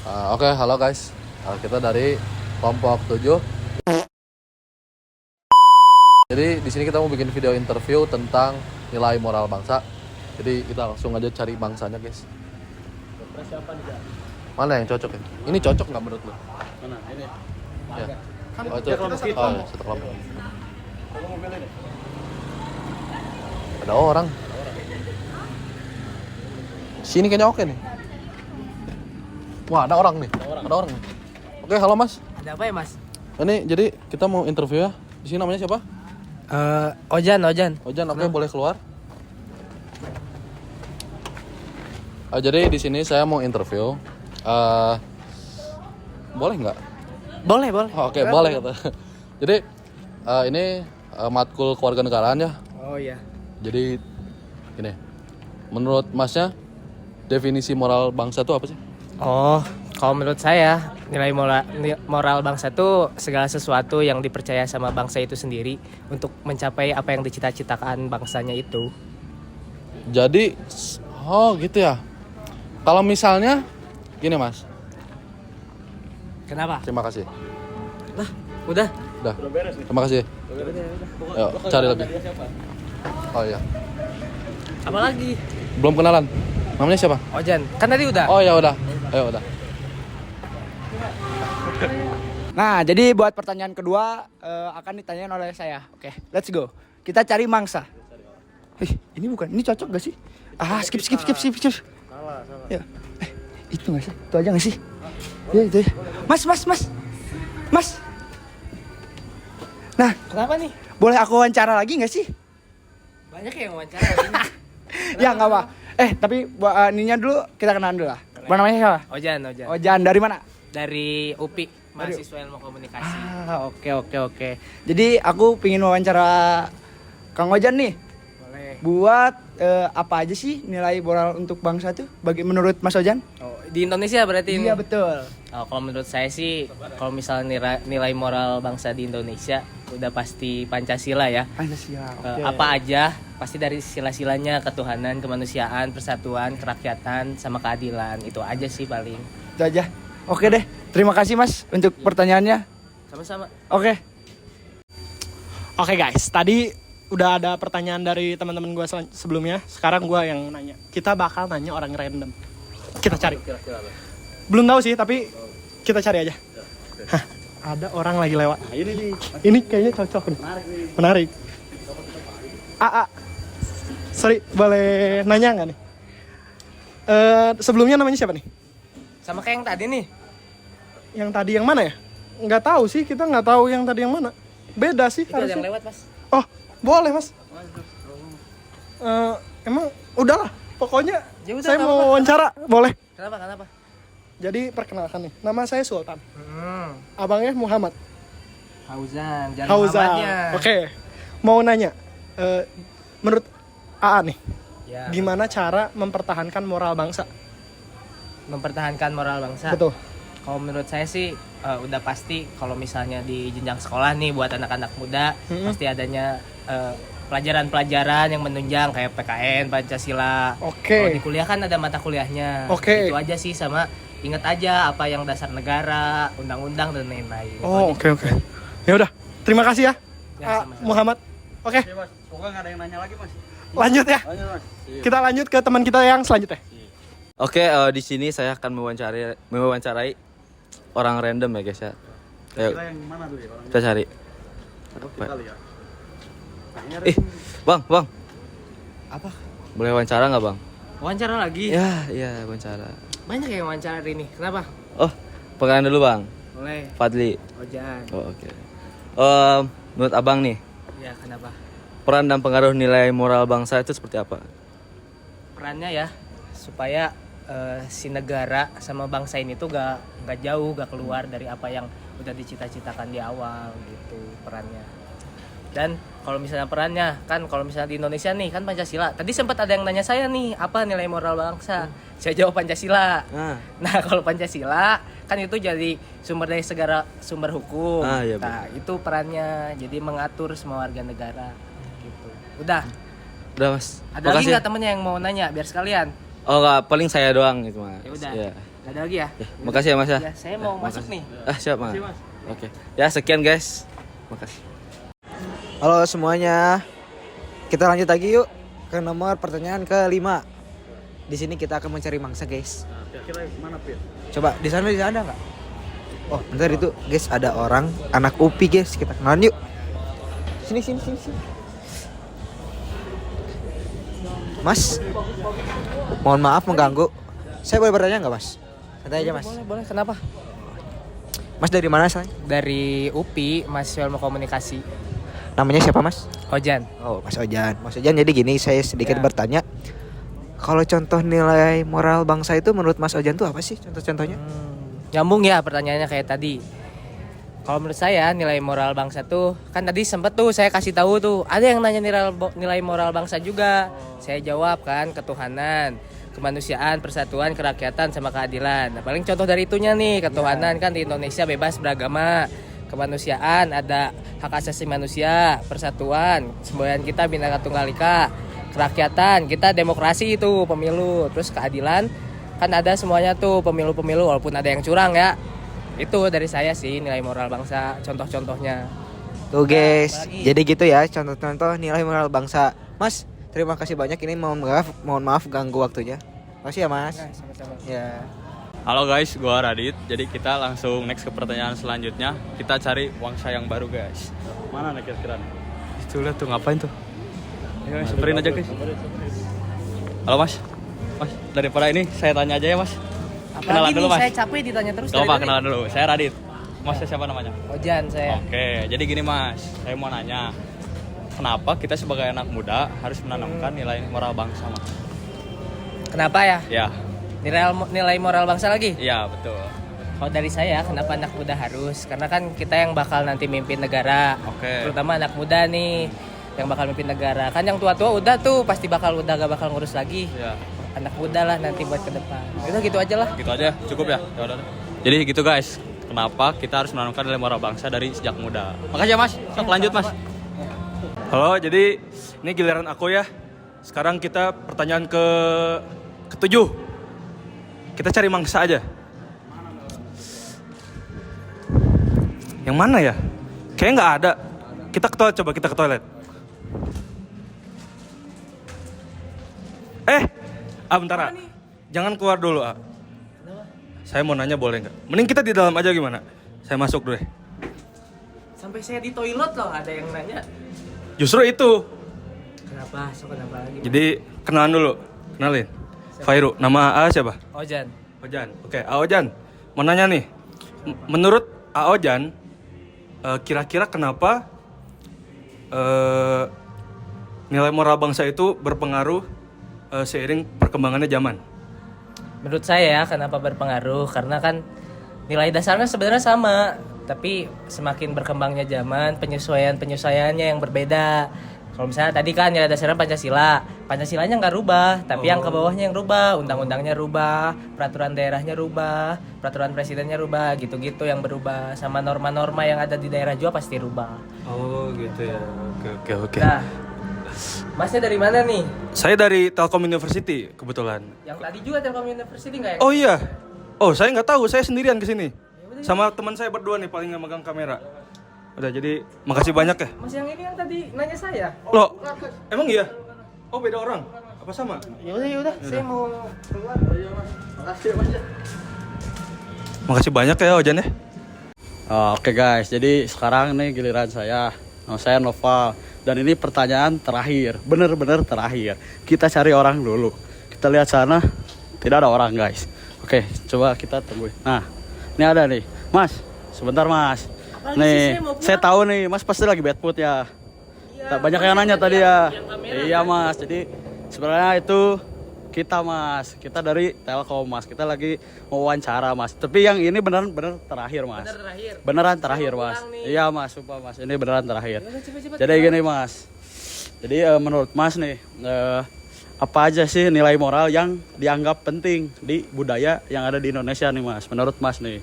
Oke, halo guys. Kita dari kelompok 7. Jadi di sini kita mau bikin video interview tentang nilai moral bangsa. Jadi kita langsung aja cari bangsanya, guys. Persiapan juga. Mana yang cocok ini? Ini cocok nggak menurut lo? Mana? Ini. Ya. Kan Oh, itu. kelompok kita. Oh, ya, satu kelompok. Kamu mau pilih nih? Ada orang. Sini kayaknya oke nih. Wah, ada orang nih. Ada orang nih. Oke, halo Mas. Ada apa ya, Mas? Ini jadi kita mau interview ya. Di sini namanya siapa? Ojan. Ojan, oke, boleh keluar. Jadi di sini saya mau interview. Boleh nggak? Boleh. Oh, oke, boleh kata. Jadi ini matkul kewarganegaraan ya. Oh iya. Jadi gini. Menurut Masnya definisi moral bangsa itu apa sih? Oh, kalau menurut saya nilai moral bangsa itu segala sesuatu yang dipercaya sama bangsa itu sendiri untuk mencapai apa yang dicita-citakan bangsanya itu. Jadi, oh gitu ya. Kalau misalnya gini Mas. Kenapa? Terima kasih. Lah, udah. Udah. Udah beres nih. Terima kasih. Udah. Yuk, cari lebih. Siapa? Oh iya. Apa lagi? Belum kenalan. Namanya siapa? Ojan. Kan tadi udah. Oh ya udah. Ayo udah. Nah, jadi buat pertanyaan kedua akan ditanyain oleh saya. Oke, let's go. Kita cari mangsa. Ini bukan, ini cocok gak sih? Skip. Salah. Ya. Itu gak sih? Itu aja gak sih? Ya, itu ya. Mas. Nah, Kenapa nih? boleh aku wawancara lagi gak sih? Banyak yang wawancara ini. Ya, gak apa. Tapi ininya dulu, kita kenalan dulu lah. Namanya siapa? Ojan. Ojan, dari mana? Dari UPI, mahasiswa ilmu komunikasi. Oke. Jadi aku pengen wawancara Kang Ojan nih. Boleh. Buat apa aja sih nilai moral untuk bangsa tuh bagi menurut Mas Ojan? Oh, di Indonesia berarti ini? Iya betul. Oh, kalau menurut saya sih, kalau misalnya nilai moral bangsa di Indonesia udah pasti Pancasila ya. Pancasila. Apa aja, pasti dari sila-silanya ketuhanan, kemanusiaan, persatuan, kerakyatan, sama keadilan. Itu aja sih paling. Itu aja. Oke deh. Terima kasih Mas untuk pertanyaannya. Sama-sama. Oke. Oke guys, tadi udah ada pertanyaan dari teman-teman gue sebelumnya. Sekarang gue yang nanya. Kita bakal nanya orang random. Kita cari. Belum tahu sih, tapi kita cari aja. Hah, ada orang lagi lewat. Nah, ini nih. Ini kayaknya cocok nih. Menarik. Sorry, boleh nanya nggak nih? Sebelumnya namanya siapa nih? Sama kayak yang tadi nih. Yang tadi yang mana ya? Nggak tahu sih, kita nggak tahu yang tadi yang mana. Beda sih Itu ada yang harusnya. lewat, Mas. Oh, boleh Mas. Emang udahlah, pokoknya Ya udah, saya nggak mau apa-apa. wawancara, boleh. Kenapa? Jadi perkenalkan nih, nama saya Sultan. Hmm. Abangnya Muhammad. Hauzan, jangan Hauza. Muhammadnya. Oke, mau nanya, menurut AA nih, Ya, gimana cara mempertahankan moral bangsa? mempertahankan moral bangsa. Betul. Kalau menurut saya sih udah pasti kalau misalnya di jenjang sekolah nih buat anak-anak muda pasti adanya pelajaran-pelajaran yang menunjang kayak PKN, Pancasila. Oke. Kalau di kuliah kan ada mata kuliahnya. Oke. Itu aja sih, sama ingat aja apa yang dasar negara, undang-undang dan lain-lain. Oh, Itu oke. Ya udah, terima kasih ya, Ya, sama-sama. Muhammad. Oke, Semoga nggak ada yang nanya lagi mas. lanjut ya. Lanjut mas. Kita lanjut ke teman kita yang selanjutnya. Oke, di sini saya akan mewawancarai orang random ya guys ya. Ayo, Kira yang mana dulu ya orang kita cari. kali ya. Bang. Apa? Boleh wawancara nggak bang? Wawancara lagi? Iya wawancara. Banyak yang wawancara hari ini. Kenapa? Oh, perkenalan dulu bang. Boleh. Fadli. Ojan. Oh oke. Menurut abang nih, Ya, kenapa? peran dan pengaruh nilai moral bangsa itu seperti apa? Perannya ya supaya si negara sama bangsa ini tuh gak jauh, gak keluar dari apa yang udah dicita-citakan di awal gitu perannya. Dan kalau misalnya perannya kan, kalau misalnya di Indonesia nih kan Pancasila. Tadi sempat ada yang nanya saya nih, apa nilai moral bangsa? Saya jawab Pancasila. Nah, kalau Pancasila kan itu jadi sumber dari segala sumber hukum. Iya, Nah, itu perannya jadi mengatur semua warga negara gitu. Udah. Udah mas. Ada lagi nggak temennya yang mau nanya biar sekalian? Oh nggak, paling saya doang gitu mas. Ya udah. Iya. Gak ada lagi ya? Makasih ya Mas ya. Ya, saya mau masuk nih. Siap Mas. Oke. Ya sekian guys. Makasih. Halo semuanya. Kita lanjut lagi yuk ke nomor pertanyaan ke-5. Di sini kita akan mencari mangsa, guys. Kira-kira mana Pir? Coba di sana ada nggak? Oh, bentar itu, guys, ada orang anak UPI, guys. Kita kenalan yuk. Sini. Mas, mohon maaf mengganggu. Saya boleh bertanya nggak, Mas? Santai aja, Mas. Boleh. Kenapa? Mas dari mana asalnya? Dari UPI, mahasiswa ilmu komunikasi. Namanya siapa, Mas? Ojan. Oh, Mas Ojan. Mas Ojan, jadi gini, saya sedikit Ya. bertanya. Kalau contoh nilai moral bangsa itu menurut Mas Ojan tuh apa sih contoh-contohnya? Nyambung ya pertanyaannya kayak tadi. Kalau menurut saya nilai moral bangsa tuh kan tadi sempet tuh saya kasih tahu tuh ada yang nanya nilai moral bangsa juga. Saya jawab kan ketuhanan, kemanusiaan, persatuan, kerakyatan sama keadilan. Nah, paling contoh dari itunya nih ketuhanan kan di Indonesia bebas beragama. Kemanusiaan ada hak asasi manusia, persatuan, semboyan kita Bhinneka Tunggal Ika, kerakyatan kita demokrasi itu pemilu, terus keadilan kan ada semuanya tuh pemilu-pemilu walaupun ada yang curang ya. Itu dari saya sih nilai moral bangsa contoh-contohnya. Tuh guys, apalagi? jadi gitu ya contoh-contoh nilai moral bangsa. Mas, terima kasih banyak ini mohon maaf ganggu waktunya. Makasih ya Mas. Nah, sama-sama. Ya. Halo guys, gua Radit. Jadi kita langsung next ke pertanyaan selanjutnya. Kita cari wangsa yang baru guys. Mana nih kira-kira? Itulah tuh ngapain tuh? Ayo samperin aja guys. Halo Mas. Mas, daripada ini saya tanya aja ya Mas. Kenalan Apalagi dulu nih Mas. saya capek ditanya terus. Gak dari apa, tadi. kenalan dulu. Saya Radit. Mas siapa namanya? Ojan saya. Oke, jadi gini Mas. Saya mau nanya. Kenapa kita sebagai anak muda harus menanamkan nilai moral bangsa Mas? Kenapa ya? Ya, Nilai moral bangsa lagi? iya betul. Kalau dari saya, kenapa anak muda harus? Karena kan kita yang bakal nanti mimpin negara. Oke. Terutama anak muda nih yang bakal mimpin negara. Kan yang tua-tua udah tuh pasti udah gak bakal ngurus lagi. Ya. Anak muda lah nanti buat ke depan. Udah gitu aja lah. Gitu aja, cukup ya. Ya udah. Jadi gitu guys, kenapa kita harus menanamkan nilai moral bangsa dari sejak muda. Makasih ya Mas. Sok lanjut Mas. Halo, jadi ini giliran aku ya. Sekarang kita pertanyaan ke-7. Kita cari mangsa aja. Yang mana ya? Kayaknya nggak ada. Kita ke toilet, coba kita ke toilet. Bentar, A. Jangan keluar dulu, A. Saya mau nanya boleh nggak? Mending kita di dalam aja gimana? Saya masuk dulu deh. Sampai saya di toilet loh ada yang nanya. Justru itu. Kenapa? So kenapa lagi? Jadi kenalan dulu. Kenalin. Fairu. Nama A siapa? Ojan. Ojan. Oke, Aojan. Mau nanya nih. Menurut Aojan, kira-kira kenapa nilai moral bangsa itu berpengaruh seiring perkembangannya zaman? Menurut saya kenapa berpengaruh? Karena kan nilai dasarnya sebenarnya sama, tapi semakin berkembangnya zaman, penyesuaiannya yang berbeda. Kalau misalnya tadi kan nilai dasarnya Pancasilanya nggak rubah, tapi yang ke bawahnya yang rubah, undang-undangnya rubah, peraturan daerahnya rubah, peraturan presidennya rubah, gitu-gitu yang berubah, sama norma-norma yang ada di daerah juga pasti rubah. Oh gitu ya. Oke. Nah, Masnya dari mana nih? Saya dari Telkom University kebetulan. Yang tadi juga Telkom University nggak ya? Oh iya. Oh saya nggak tahu. Saya sendirian kesini. Sama teman saya berdua nih paling nggak megang kamera. Udah jadi makasih banyak ya. Mas yang ini yang tadi nanya saya. Loh, emang iya? Oh beda orang? Apa sama? Yaudah, saya mau keluar. Makasih banyak ya Ojan ya. Oke guys, jadi sekarang nih giliran saya. Nama saya Nova. Dan ini pertanyaan terakhir, bener-bener terakhir. Kita cari orang dulu. Kita lihat sana, tidak ada orang guys. Oke, coba kita tungguin. Nah, ini ada nih. Mas, sebentar Mas. Apalagi sih, Nih, saya mau pulang. saya tahu nih, Mas pasti lagi bad mood ya. Banyak yang nanya tadi ya. Iya Mas, jadi sebenarnya itu kita Mas, kita dari Telkom Mas, kita lagi mau wawancara Mas. Tapi yang ini beneran terakhir Mas. Beneran terakhir Mas. Iya Mas, sumpah Mas, ini beneran terakhir. Jadi gini Mas, jadi menurut Mas nih, apa aja sih nilai moral yang dianggap penting di budaya yang ada di Indonesia nih Mas, menurut Mas nih?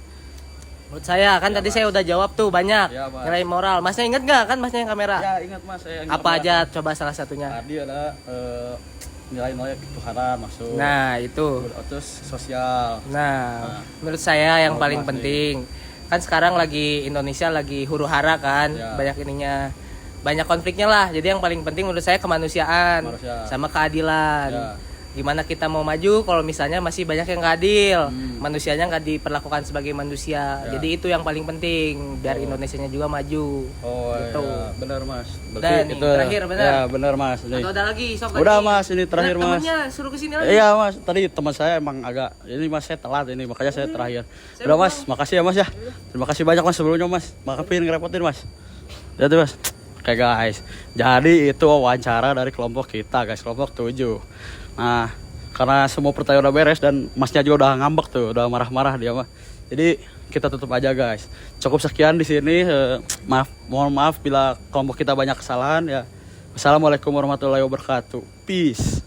Menurut saya kan tadi saya udah jawab tuh banyak Iya, Mas. nilai moral. Masnya inget nggak kan Masnya yang kamera? Ya ingat Mas, saya Apa aja coba salah satunya? Tadi ada nilai-nilai ketuhanan masuk. Nah, itu. Terus sosial. Nah, menurut saya yang paling penting kan sekarang lagi Indonesia lagi huru-hara kan, Ya. banyak ininya, banyak konfliknya lah. Jadi yang paling penting menurut saya kemanusiaan Kemanusiaan. sama keadilan. Ya. Gimana kita mau maju kalau misalnya masih banyak yang nggak adil, manusianya nggak diperlakukan sebagai manusia. Ya. Jadi itu yang paling penting biar Indonesianya juga maju. Oh Gitu. iya, benar Mas. Dan nih, terakhir, benar. Ya, benar Mas. Ini. Atau ada lagi, sok Udah lagi. Mas, ini terakhir Nah, Mas. temennya suruh kesini lagi. Iya Mas, tadi teman saya emang agak ini Mas saya telat ini makanya saya terakhir. Udah Mas, makasih ya Mas ya. Terima kasih banyak Mas sebelumnya Mas. Maafin ngerepotin Mas. Ya tuh Mas. Oke guys, jadi itu wawancara dari kelompok kita guys, kelompok 7. Nah, karena semua pertanyaan udah beres dan Masnya juga udah ngambek tuh, udah marah-marah dia mah. Jadi kita tutup aja guys. Cukup sekian di sini. Mohon maaf bila kelompok kita banyak kesalahan ya. Wassalamualaikum warahmatullahi wabarakatuh. Peace.